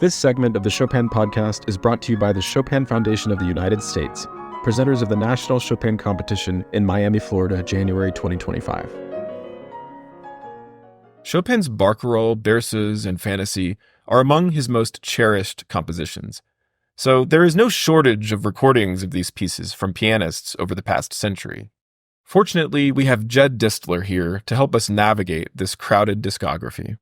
This segment of the Chopin Podcast is brought to you by the Chopin Foundation of the United States, presenters of the National Chopin Competition in Miami, Florida, January 2025. Chopin's Barcarolle, Berceuse, and Fantaisie are among his most cherished compositions. So there is no shortage of recordings of these pieces from pianists over the past century. Fortunately, we have Jed Distler here to help us navigate this crowded discography.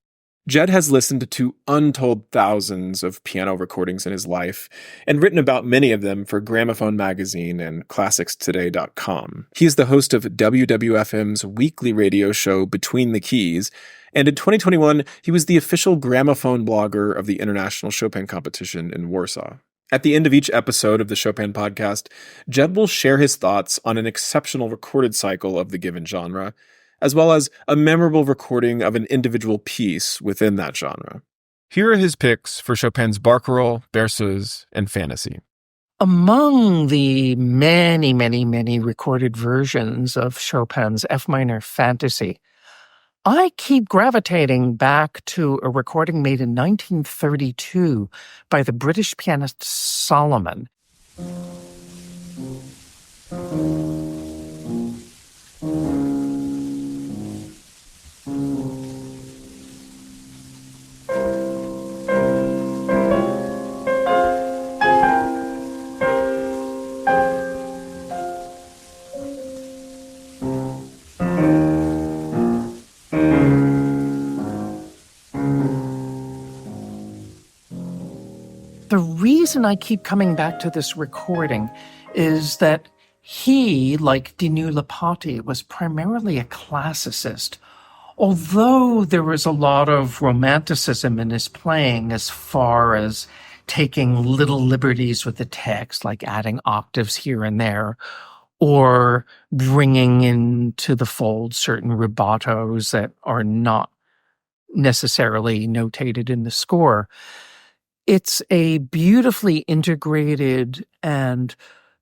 Jed has listened to untold thousands of piano recordings in his life and written about many of them for Gramophone magazine and ClassicsToday.com. He is the host of WWFM's weekly radio show Between the Keys, and in 2021, he was the official gramophone blogger of the International Chopin Competition in Warsaw. At the end of each episode of the Chopin Podcast, Jed will share his thoughts on an exceptional recorded cycle of the given genre, as well as a memorable recording of an individual piece within that genre. Here are his picks for Chopin's Barcarolle, Berceuse, and Fantaisie. Among the many recorded versions of Chopin's F minor Fantaisie, I keep gravitating back to a recording made in 1932 by the British pianist Solomon. The reason I keep coming back to this recording is that he, like Dinu Lipati, was primarily a classicist, although there was a lot of romanticism in his playing as far as taking little liberties with the text, like adding octaves here and there, or bringing into the fold certain rubatos that are not necessarily notated in the score. It's a beautifully integrated and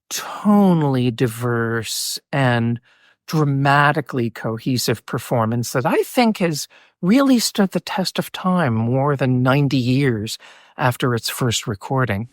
tonally diverse and dramatically cohesive performance that I think has really stood the test of time more than 90 years after its first recording.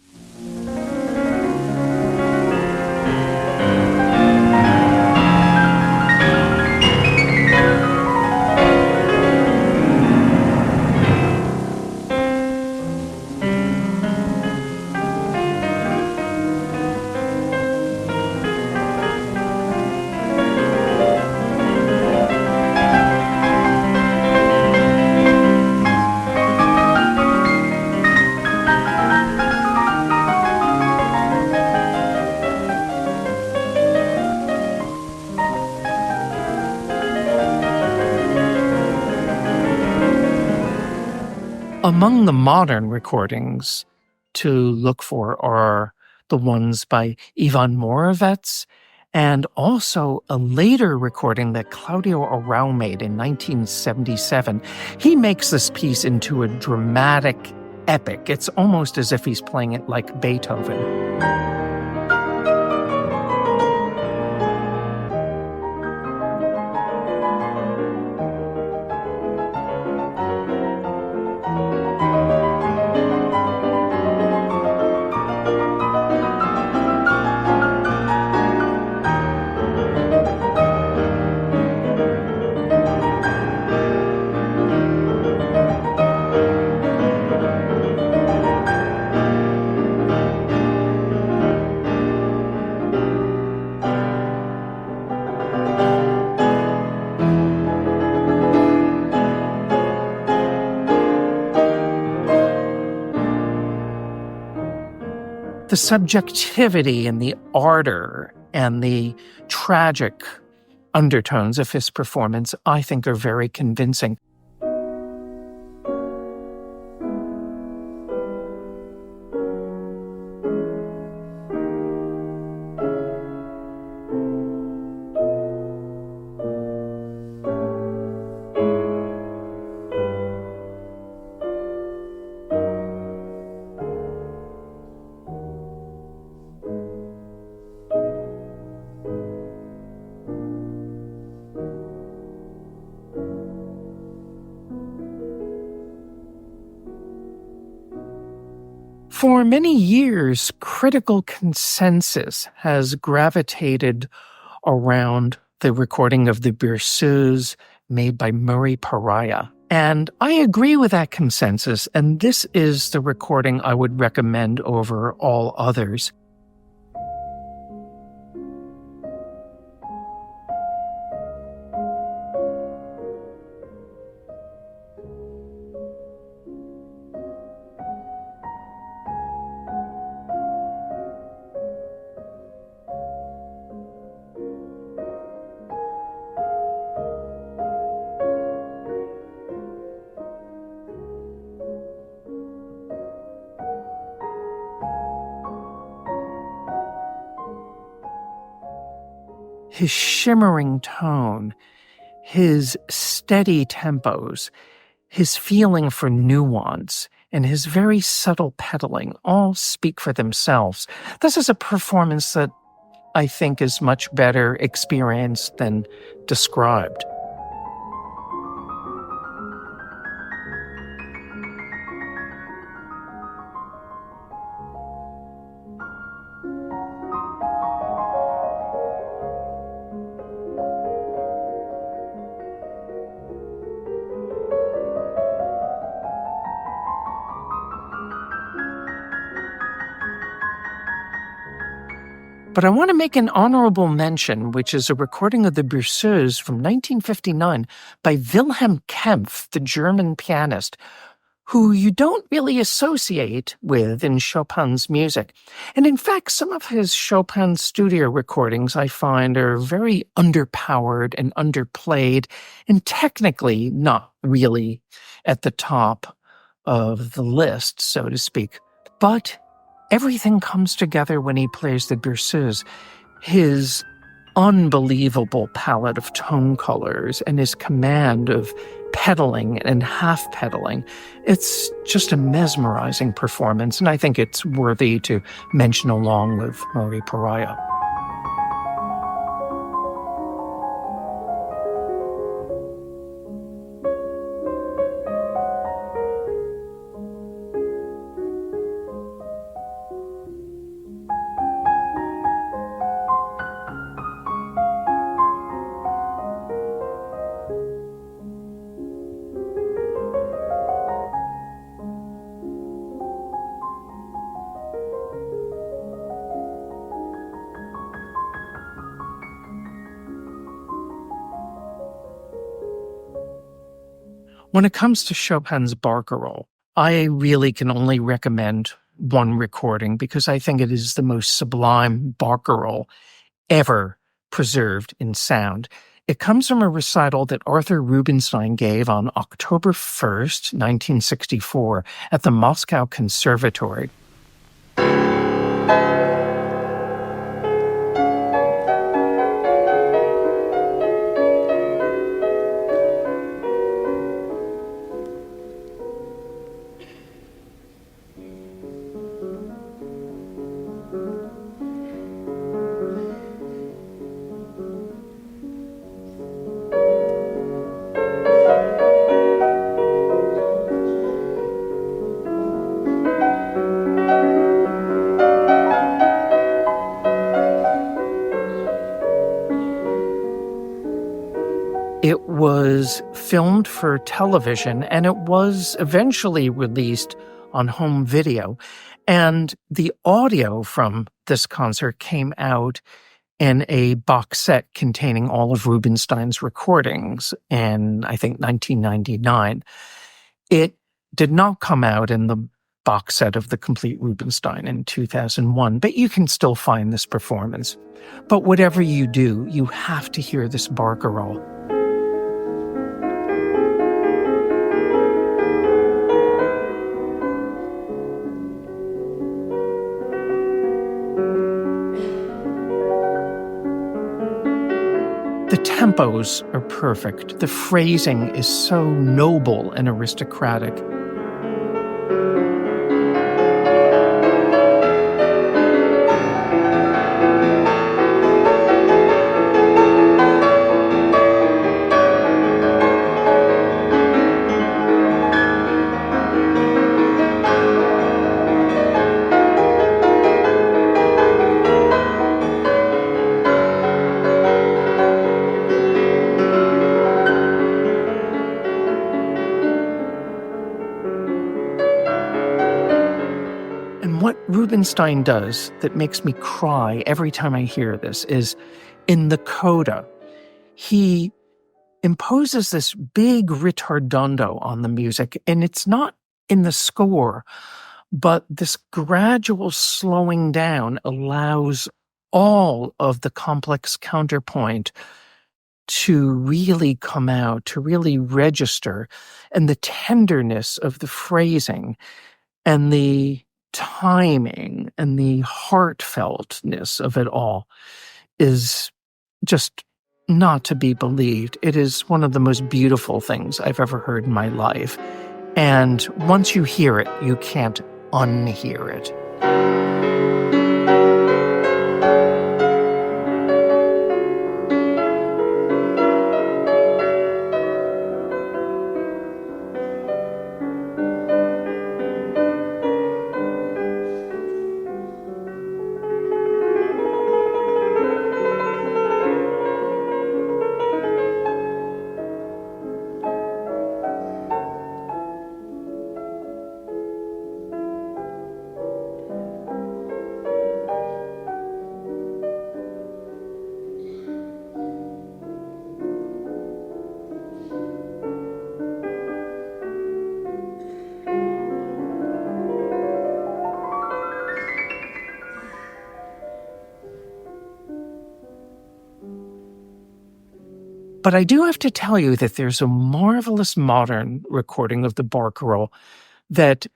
Among the modern recordings to look for are the ones by Ivan Moravec, and also a later recording that Claudio Arrau made in 1977. He makes this piece into a dramatic epic. It's almost as if he's playing it like Beethoven. The subjectivity and the ardor and the tragic undertones of his performance, I think, are very convincing. For many years, critical consensus has gravitated around the recording of the Berceuse made by Murray Perahia. And I agree with that consensus, and this is the recording I would recommend over all others. His shimmering tone, his steady tempos, his feeling for nuance, and his very subtle pedaling all speak for themselves. This is a performance that I think is much better experienced than described. But I want to make an honorable mention, which is a recording of the Berceuse from 1959 by Wilhelm Kempff, the German pianist, who you don't really associate with in Chopin's music. And in fact, some of his Chopin studio recordings I find are very underpowered and underplayed, and technically not really at the top of the list, so to speak. But everything comes together when he plays the Berceuse. His unbelievable palette of tone colors and his command of pedaling and half pedaling. It's just a mesmerizing performance, and I think it's worthy to mention along with Murray Perahia. When it comes to Chopin's Barcarolle, I really can only recommend one recording because I think it is the most sublime Barcarolle ever preserved in sound. It comes from a recital that Arthur Rubinstein gave on October 1st, 1964, at the Moscow Conservatory. It was filmed for television, and it was eventually released on home video. And the audio from this concert came out in a box set containing all of Rubinstein's recordings in, I think, 1999. It did not come out in the box set of the complete Rubinstein in 2001, but you can still find this performance. But whatever you do, you have to hear this Barcarolle. The tempos are perfect. The phrasing is so noble and aristocratic. And what Rubinstein does that makes me cry every time I hear this is in the coda, he imposes this big ritardando on the music, and it's not in the score, but this gradual slowing down allows all of the complex counterpoint to really come out, to really register, and the tenderness of the phrasing and the timing and the heartfeltness of it all is just not to be believed. It is one of the most beautiful things I've ever heard in my life. And once you hear it, you can't unhear it. But I do have to tell you that there's a marvelous modern recording of the Barcarolle that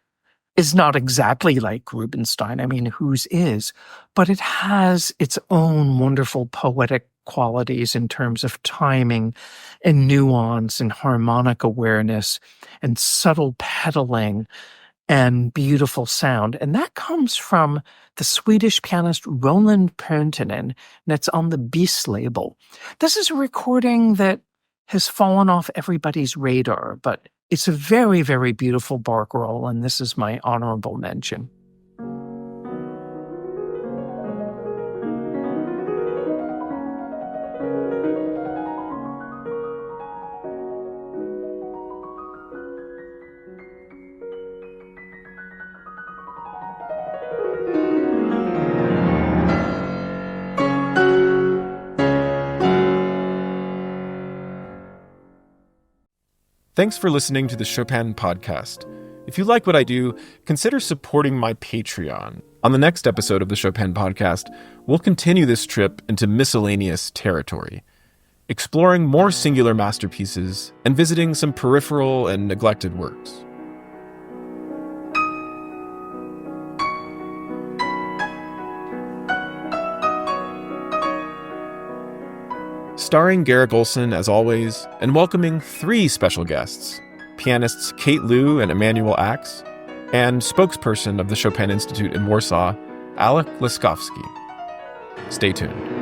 is not exactly like Rubinstein. I mean, whose is? But it has its own wonderful poetic qualities in terms of timing and nuance and harmonic awareness and subtle pedaling and beautiful sound. And that comes from the Swedish pianist Roland Pöntinen, and it's on the Bis label. This is a recording that has fallen off everybody's radar, but it's a very, very beautiful Barcarolle, and this is my honorable mention. Thanks for listening to the Chopin Podcast. If you like what I do, consider supporting my Patreon. On the next episode of the Chopin Podcast, we'll continue this trip into miscellaneous territory, exploring more singular masterpieces and visiting some peripheral and neglected works. Starring Garrick Olson, as always, and welcoming 3 special guests, pianists Kate Liu and Emmanuel Axe, and spokesperson of the Chopin Institute in Warsaw, Alek Laskowski. Stay tuned.